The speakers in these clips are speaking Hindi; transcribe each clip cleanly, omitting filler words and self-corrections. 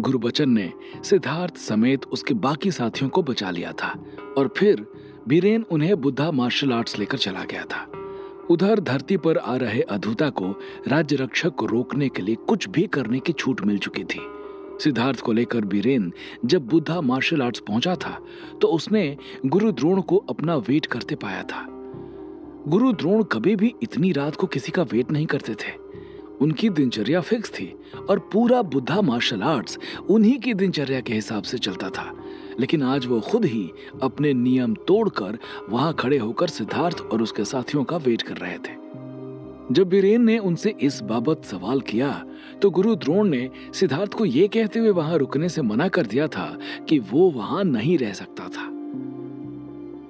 गुरबचन ने सिद्धार्थ समेत उसके बाकी साथियों को बचा लिया था और फिर बीरेन उन्हें बुद्धा मार्शल आर्ट्स लेकर चला गया था। उधर धरती पर आ रहे अधूता को राज्य रक्षक को रोकने के लिए कुछ भी करने की छूट मिल चुकी थी। सिद्धार्थ को लेकर बीरेन जब बुद्धा मार्शल आर्ट्स पहुंचा था तो उसने गुरु द्रोण को अपना वेट करते पाया था। गुरु द्रोण कभी भी इतनी रात को किसी का वेट नहीं करते थे। उनकी दिनचर्या फिक्स थी और पूरा बुद्धा मार्शल आर्ट्स उन्हीं की दिनचर्या के हिसाब से चलता था। लेकिन आज वो खुद ही अपने नियम तोड़कर वहां खड़े होकर सिद्धार्थ और उसके साथियों का वेट कर रहे थे। जब बीरेन ने उनसे इस बाबत सवाल किया तो गुरु द्रोण ने सिद्धार्थ को यह कहते हुए वहां रुकने से मना कर दिया था कि वो वहां नहीं रह सकता था।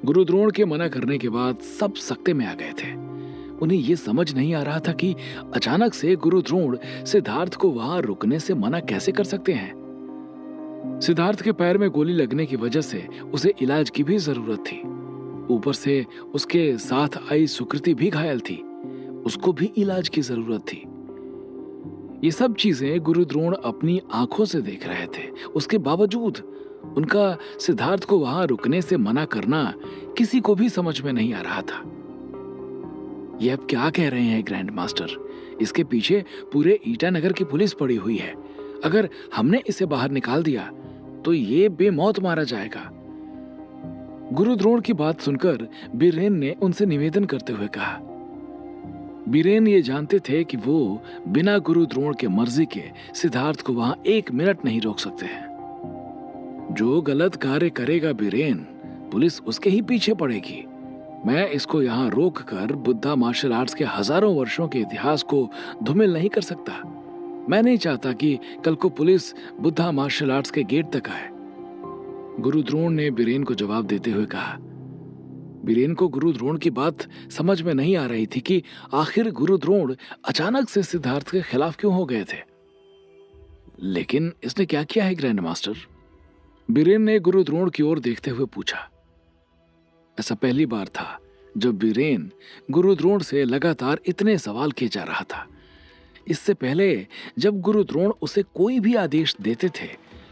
गुरु द्रोण के मना करने के बाद सब सकते में आ गए थे। उन्हें यह समझ नहीं आ रहा था कि अचानक से गुरु द्रोण सिद्धार्थ को वहां रुकने से मना कैसे कर सकते हैं। सिद्धार्थ के पैर में गोली लगने की वजह से उसे इलाज की भी जरूरत थी। ऊपर से उसके साथ आई सुकृति भी घायल थी, उसको भी इलाज की जरूरत थी। ये सब चीजें गुरु द्रोण अपनी आंखों से देख रहे थे। उसके बावजूद उनका सिद्धार्थ को वहां रुकने से मना करना किसी को भी समझ में नहीं आ रहा था। ये अब क्या कह रहे हैं ग्रैंड मास्टर? इसके पीछे पूरे ईटानगर की पुलिस पड़ी हुई है। अगर हमने इसे बाहर निकाल दिया तो ये बेमौत मारा जाएगा। गुरु द्रोण की बात सुनकर बीरेन ने उनसे निवेदन करते हुए कहा। बीरेन ये जानते थे कि वो बिना गुरु द्रोण के मर्जी के सिद्धार्थ को वहां 1 मिनट नहीं रोक सकते हैं। जो गलत कार्य करेगा बीरेन, पुलिस उसके ही पीछे पड़ेगी। मैं इसको यहाँ रोक कर बुद्धा मार्शल आर्ट्स के हजारों वर्षों के इतिहास को धूमिल नहीं कर सकता। मैं नहीं चाहता कि कल को पुलिस बुद्धा मार्शल आर्ट्स के गेट तक आए। गुरु द्रोण ने बीरेन को जवाब देते हुए कहा। बीरेन को गुरु द्रोण की बात समझ में नहीं आ रही थी कि आखिर गुरु द्रोण अचानक से सिद्धार्थ के खिलाफ क्यों हो गए थे। लेकिन इसने क्या किया है ग्रैंड मास्टर? बीरेन ने गुरु द्रोण की ओर देखते हुए पूछा। ऐसा पहली बार था जब बीरेन गुरु द्रोण से लगातार इतने सवाल किए जा रहा था। इससे पहले जब गुरु द्रोण उसे कोई भी आदेश देते थे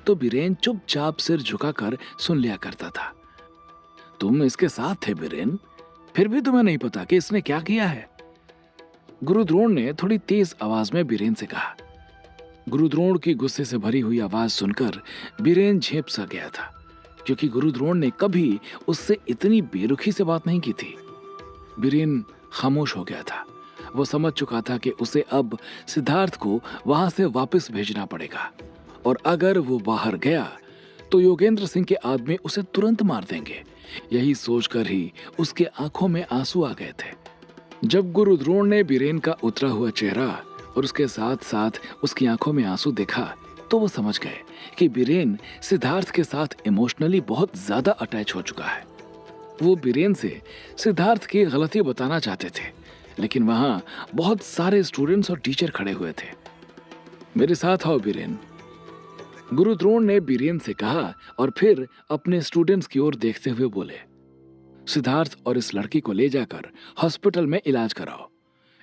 तो बीरेन चुपचाप सिर झुकाकर सुन लिया करता था। तुम इसके साथ थे बीरेन, फिर भी तुम्हें नहीं पता कि इसने क्या किया है? गुरु द्रोण ने थोड़ी तेज आवाज में बीरेन से कहा। गुरु द्रोण की गुस्से से भरी हुई आवाज सुनकर बीरेन झेप सा गया था, क्योंकि गुरु द्रोण ने कभी उससे इतनी बेरुखी से बात नहीं की थी। बीरेन खामोश हो गया था। वो समझ चुका था कि उसे अब सिद्धार्थ को वहां से वापस भेजना पड़ेगा और अगर वो बाहर गया तो योगेंद्र सिंह के आदमी उसे तुरंत मार देंगे। यही सोचकर ही उसके आंखों में आंसू आ गए थे। जब गुरु द्रोण ने बीरेन का उतरा हुआ चेहरा और उसके साथ साथ उसकी आंखों में आंसू देखा तो वो समझ गए कि बीरेन सिद्धार्थ के साथ इमोशनली बहुत ज्यादा अटैच हो चुका है। वो बीरेन से सिद्धार्थ की गलती बताना चाहते थे, लेकिन वहां बहुत सारे स्टूडेंट्स और टीचर खड़े हुए थे। मेरे साथ आओ बीरेन, गुरु द्रोण ने बीरेन से कहा और फिर अपने स्टूडेंट्स की ओर देखते हुए बोले। सिद्धार्थ और इस लड़की को ले जाकर हॉस्पिटल में इलाज कराओ।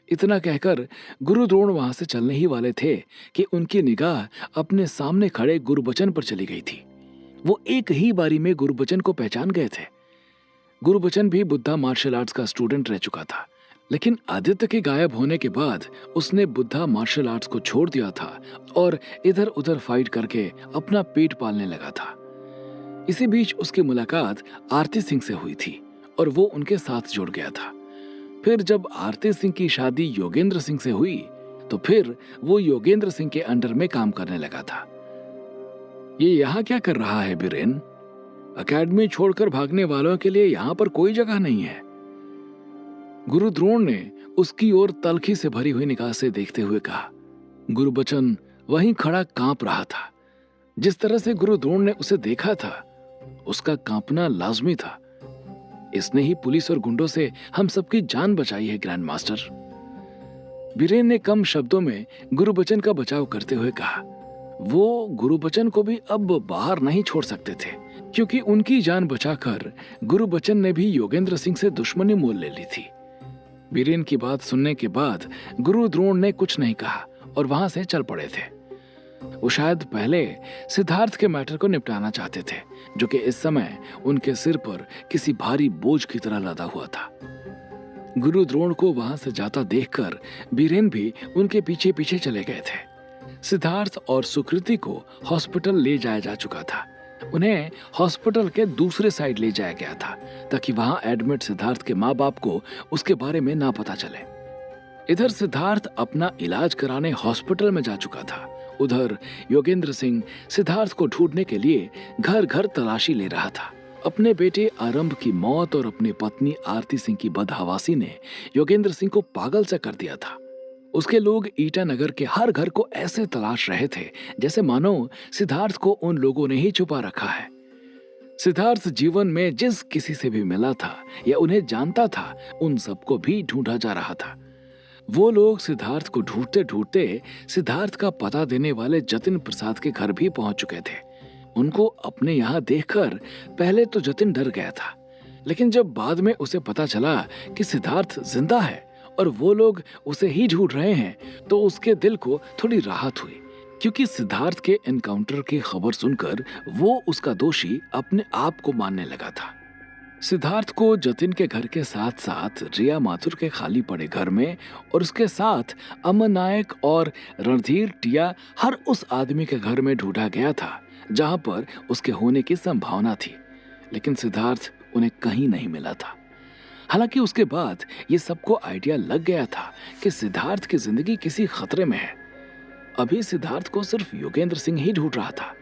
इतना कहकर गुरु द्रोण वहां से चलने ही वाले थे कि उनकी निगाह अपने सामने खड़े गुरबचन पर चली गई थी। वो एक ही बारी में गुरबचन को पहचान गए थे। गुरबचन भी बुद्धा मार्शल आर्ट्स का स्टूडेंट रह चुका था, लेकिन आदित्य के गायब होने के बाद उसने बुद्धा मार्शल आर्ट्स को छोड़ दिया था और इधर उधर फाइट करके अपना पेट पालने लगा था। इसी बीच उसकी मुलाकात आरती सिंह से हुई थी और वो उनके साथ जुड़ गया था। फिर जब आरती सिंह की शादी योगेंद्र सिंह से हुई तो फिर वो योगेंद्र सिंह के अंडर में काम करने लगा था। ये यहाँ क्या कर रहा है बीरेन? अकेडमी छोड़कर भागने वालों के लिए यहाँ पर कोई जगह नहीं है। गुरु द्रोण ने उसकी ओर तलखी से भरी हुई निगाह से देखते हुए कहा। गुरबचन वहीं खड़ा कांप रहा था। जिस तरह से गुरु द्रोण ने उसे देखा था उसका कांपना लाजमी था। इसने ही पुलिस और गुंडों से हम सबकी जान बचाई है ग्रैंड मास्टर। बीरेन ने कम शब्दों में गुरबचन का बचाव करते हुए कहा। वो गुरबचन को भी अब बाहर नहीं छोड़ सकते थे, क्योंकि उनकी जान बचाकर गुरबचन ने भी योगेंद्र सिंह से दुश्मनी मोल ले ली थी। बीरेन की बात सुनने के बाद गुरु द्रोण ने कुछ नहीं कहा और वहां से चल पड़े थे। वो शायद पहले सिद्धार्थ के मैटर को निपटाना चाहते थे, जो कि इस समय उनके सिर पर किसी भारी बोझ की तरह लदा हुआ था। गुरु द्रोण को वहां से जाता देखकर बीरेन भी उनके पीछे पीछे चले गए थे। सिद्धार्थ और सुकृति को हॉस्पिटल ले जाया जा चुका था। उन्हें हॉस्पिटल के दूसरे साइड ले जाया गया था ताकि वहां एडमिट सिद्धार्थ के माँ बाप को उसके बारे में ना पता चले। इधर सिद्धार्थ अपना इलाज कराने हॉस्पिटल में जा चुका था। उधर योगेंद्र सिंह सिद्धार्थ को ढूंढने के लिए घर घर तलाशी ले रहा था। अपने बेटे आरंभ की मौत और अपनी पत्नी आरती सिंह की बदहवासी ने योगेंद्र सिंह को पागल से कर दिया था। उसके लोग ईटानगर के हर घर को ऐसे तलाश रहे थे जैसे मानो सिद्धार्थ को उन लोगों ने ही छुपा रखा है। सिद्धार्थ जीवन में जिस किसी से भी मिला था या उन्हें जानता था, उन सबको भी ढूंढा जा रहा था। वो लोग सिद्धार्थ को ढूंढते ढूंढते सिद्धार्थ का पता देने वाले जतिन प्रसाद के घर भी पहुंच चुके थे। उनको अपने यहाँ देखकर पहले तो जतिन डर गया था, लेकिन जब बाद में उसे पता चला कि सिद्धार्थ जिंदा है और वो लोग उसे ही ढूंढ रहे हैं, तो उसके दिल को थोड़ी राहत हुई, क्योंकि सिद्धार्थ के एनकाउंटर की खबर सुनकर वो उसका दोषी अपने आप को मानने लगा था। सिद्धार्थ को जतिन के घर के साथ साथ रिया माथुर के खाली पड़े घर में और उसके साथ अमन नायक और रणधीर टिया हर उस आदमी के घर में ढूंढा गया था जहां पर उसके होने की संभावना थी, लेकिन सिद्धार्थ उन्हें कहीं नहीं मिला था। हालांकि उसके बाद ये सबको आइडिया लग गया था कि सिद्धार्थ की जिंदगी किसी खतरे में है। अभी सिद्धार्थ को सिर्फ योगेंद्र सिंह ही ढूंढ रहा था।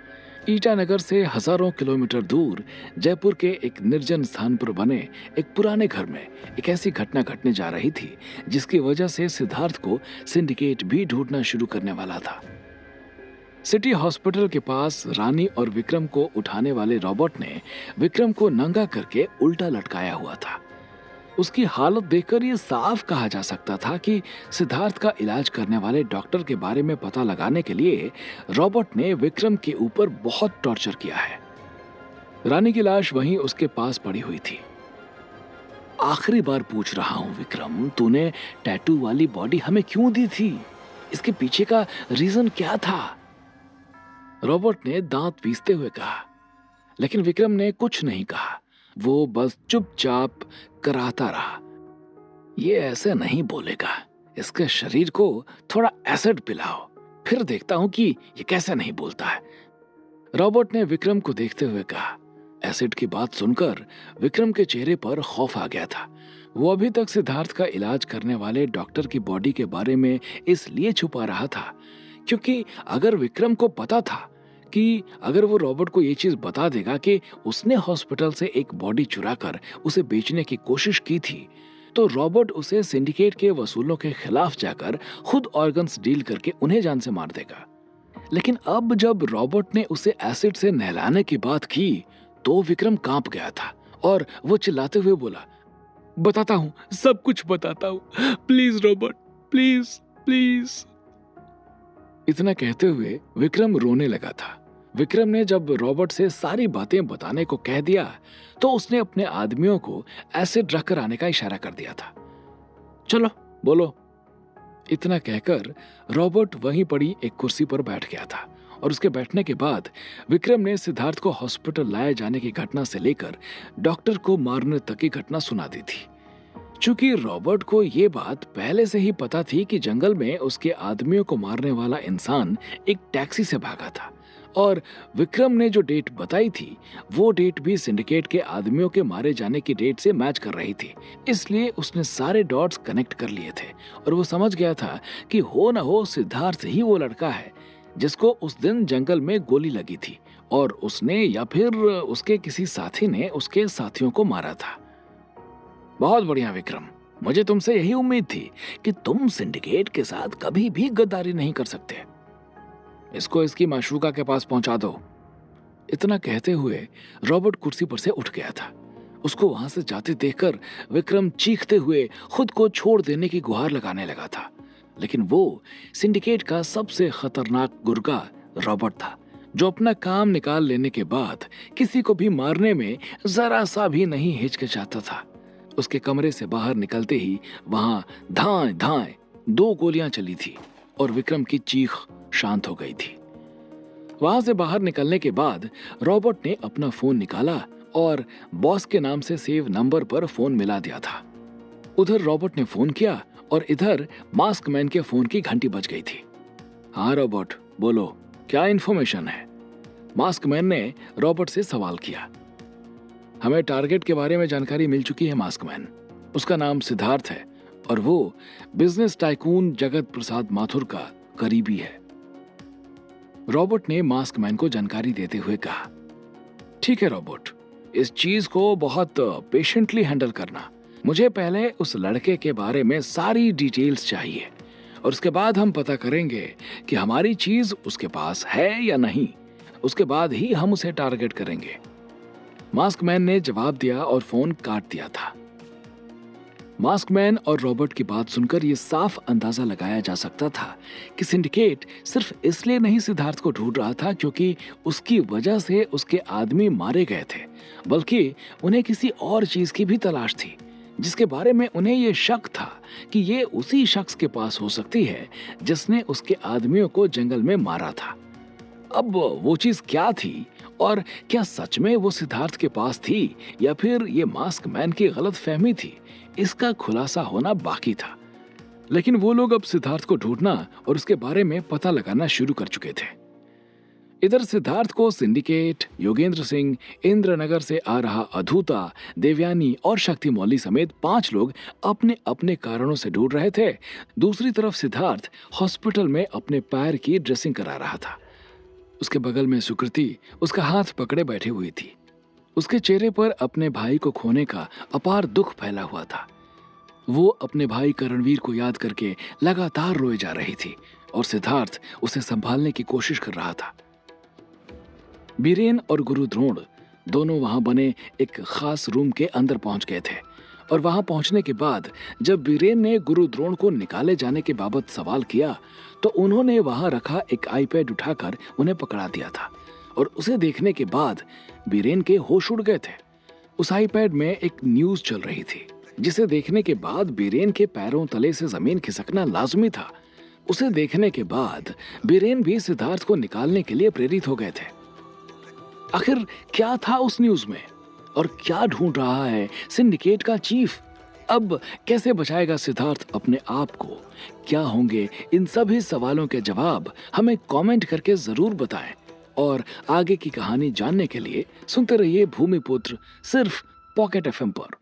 ईटानगर से हजारों किलोमीटर दूर जयपुर के एक निर्जन स्थान पर बने एक पुराने घर में एक ऐसी घटना घटने जा रही थी जिसकी वजह से सिद्धार्थ को सिंडिकेट भी ढूंढना शुरू करने वाला था। सिटी हॉस्पिटल के पास रानी और विक्रम को उठाने वाले रॉबर्ट ने विक्रम को नंगा करके उल्टा लटकाया हुआ था। उसकी हालत देखकर यह साफ कहा जा सकता था कि सिद्धार्थ का इलाज करने वाले डॉक्टर के बारे में पता लगाने के लिए रॉबर्ट ने विक्रम के ऊपर बहुत टॉर्चर किया है। रानी की लाश वहीं उसके पास पड़ी हुई थी। आखिरी बार पूछ रहा हूं विक्रम, तूने टैटू वाली बॉडी हमें क्यों दी थी? इसके पीछे का रीजन क्या था? रॉबर्ट ने दांत पीसते हुए कहा, लेकिन विक्रम ने कुछ नहीं कहा। वो बस चुपचाप कराता रहा। ये ऐसे नहीं बोलेगा, इसके शरीर को थोड़ा एसिड पिलाओ, फिर देखता हूं कि ये कैसे नहीं बोलता है। रॉबर्ट ने विक्रम को देखते हुए कहा। एसिड की बात सुनकर विक्रम के चेहरे पर खौफ आ गया था। वो अभी तक सिद्धार्थ का इलाज करने वाले डॉक्टर की बॉडी के बारे में इसलिए छुपा रहा था क्योंकि अगर विक्रम को पता था कि अगर वो रॉबर्ट को ये चीज बता देगा कि उसने हॉस्पिटल से एक बॉडी चुराकर उसे बेचने की कोशिश की थी, तो रॉबर्ट उसे सिंडिकेट के वसूलों के खिलाफ जाकर खुद ऑर्गन्स डील करके उन्हें जान से मार देगा। लेकिन अब जब रॉबर्ट ने उसे एसिड से नहलाने की बात की, तो विक्रम कांप गया था और वो चिल्लाते हुए बोला, बताता हूँ, सब कुछ बताता हूँ, प्लीज रॉबर्ट, प्लीज प्लीज। इतना कहते हुए विक्रम रोने लगा था। विक्रम ने जब रॉबर्ट से सारी बातें बताने को कह दिया, तो उसने अपने आदमियों को एसिड रखकर आने का इशारा कर दिया था। चलो बोलो। इतना कहकर रॉबर्ट वहीं पड़ी एक कुर्सी पर बैठ गया था और उसके बैठने के बाद विक्रम ने सिद्धार्थ को हॉस्पिटल लाए जाने की घटना से लेकर डॉक्टर को मारने तक की घटना सुना दी थी। चूंकि रॉबर्ट को ये बात पहले से ही पता थी कि जंगल में उसके आदमियों को मारने वाला इंसान एक टैक्सी से भागा था और विक्रम ने जो डेट बताई थी वो डेट भी सिंडिकेट के आदमियों के मारे जाने की डेट से मैच कर रही थी, इसलिए उसने सारे डॉट्स कनेक्ट कर लिए थे और वो समझ गया था कि हो न हो सिद्धार्थ ही वो लड़का है जिसको उस दिन जंगल में गोली लगी थी और उसने या फिर उसके किसी साथी ने उसके साथियों को मारा था। बहुत बढ़िया विक्रम, मुझे तुमसे यही उम्मीद थी कि तुम सिंडिकेट के साथ कभी भी गद्दारी नहीं कर सकते। इसको इसकी माशूका के पास पहुंचा दो। इतना कहते हुए रॉबर्ट कुर्सी पर से उठ गया था। उसको वहां से जाते देखकर विक्रम चीखते हुए खुद को छोड़ देने की गुहार लगाने लगा था, लेकिन वो सिंडिकेट का सबसे खतरनाक गुर्गा रॉबर्ट था जो अपना काम निकाल लेने के बाद किसी को भी मारने में जरा सा भी नहीं हिचकिचाता था। उसके कमरे से बाहर निकलते ही वहां धाएं धाएं 2 गोलियां चली थी और विक्रम की चीख शांत हो गई थी। वहां से बाहर निकलने के बाद रॉबर्ट ने अपना फोन निकाला और बॉस के नाम से सेव नंबर पर फोन मिला दिया था। उधर रॉबर्ट ने फोन किया और इधर मास्क मैन के फोन की घंटी बज गई थी। हाँ रॉबर्ट, बोलो, क्या इन्फॉर्मेशन है? मास्क मैन ने रॉबर्ट से सवाल किया। हमें टारगेट के बारे में जानकारी मिल चुकी है मास्क मैन। उसका नाम सिद्धार्थ है और वो बिजनेस टाइकून जगत प्रसाद माथुर का करीबी है। रॉबर्ट ने मास्क मैन को जानकारी देते हुए कहा, ठीक है रॉबर्ट, इस चीज को बहुत पेशेंटली हैंडल करना। मुझे पहले उस लड़के के बारे में सारी डिटेल्स चाहिए और उसके बाद हम पता करेंगे कि हमारी चीज उसके पास है या नहीं। उसके बाद ही हम उसे टारगेट करेंगे। मास्क मैन ने जवाब दिया और फोन काट दिया था। मास्क मैन और रॉबर्ट की बात सुनकर यह साफ अंदाजा लगाया जा सकता था कि सिंडिकेट सिर्फ इसलिए नहीं सिद्धार्थ को ढूंढ रहा था क्योंकि उसकी वजह से उसके आदमी मारे गए थे, बल्कि उन्हें किसी और चीज की भी तलाश थी जिसके बारे में उन्हें यह शक था कि ये उसी शख्स के पास हो सकती है जिसने उसके आदमियों को जंगल में मारा था। अब वो चीज क्या थी और क्या सच में वो सिद्धार्थ के पास थी या फिर ये मास्क मैन की गलत फहमी थी, इसका खुलासा होना बाकी था। लेकिन वो लोग अब सिद्धार्थ को ढूंढना और उसके बारे में पता लगाना शुरू कर चुके थे। इधर सिद्धार्थ को सिंडिकेट, योगेंद्र सिंह, इंद्रनगर से आ रहा अधूता, देवयानी और शक्ति मौली समेत 5 लोग अपने अपने कारणों से ढूंढ रहे थे। दूसरी तरफ सिद्धार्थ हॉस्पिटल में अपने पैर की ड्रेसिंग करा रहा था। उसके बगल में सुकृति उसका हाथ पकड़े बैठी हुई थी। उसके चेहरे पर अपने भाई को खोने का अपार दुख फैला हुआ था। वो अपने भाई करणवीर को याद करके लगातार रोए जा रही थी और सिद्धार्थ उसे संभालने की कोशिश कर रहा था। बीरेन और गुरु द्रोण दोनों वहां बने एक खास रूम के अंदर पहुंच गए थे और वहां पहुंचने के बाद जब बीरेन ने गुरु द्रोण को निकाले जाने के बाबत सवाल किया तो उन्होंने वहां रखा एक आईपैड उठाकर उन्हें पकड़ा दिया था और उसे देखने के बाद बीरेन के होश उड़ गए थे। उस आईपैड में एक न्यूज चल रही थी जिसे देखने के बाद बीरेन के पैरों तले से जमीन खिसकना लाजमी था। उसे देखने के बाद बीरेन भी सिद्धार्थ को निकालने के लिए प्रेरित हो गए थे। आखिर क्या था उस न्यूज में और क्या ढूंढ रहा है सिंडिकेट का चीफ? अब कैसे बचाएगा सिद्धार्थ अपने आप को? क्या होंगे इन सभी सवालों के जवाब? हमें कमेंट करके जरूर बताएं और आगे की कहानी जानने के लिए सुनते रहिए भूमिपुत्र सिर्फ पॉकेट एफएम पर।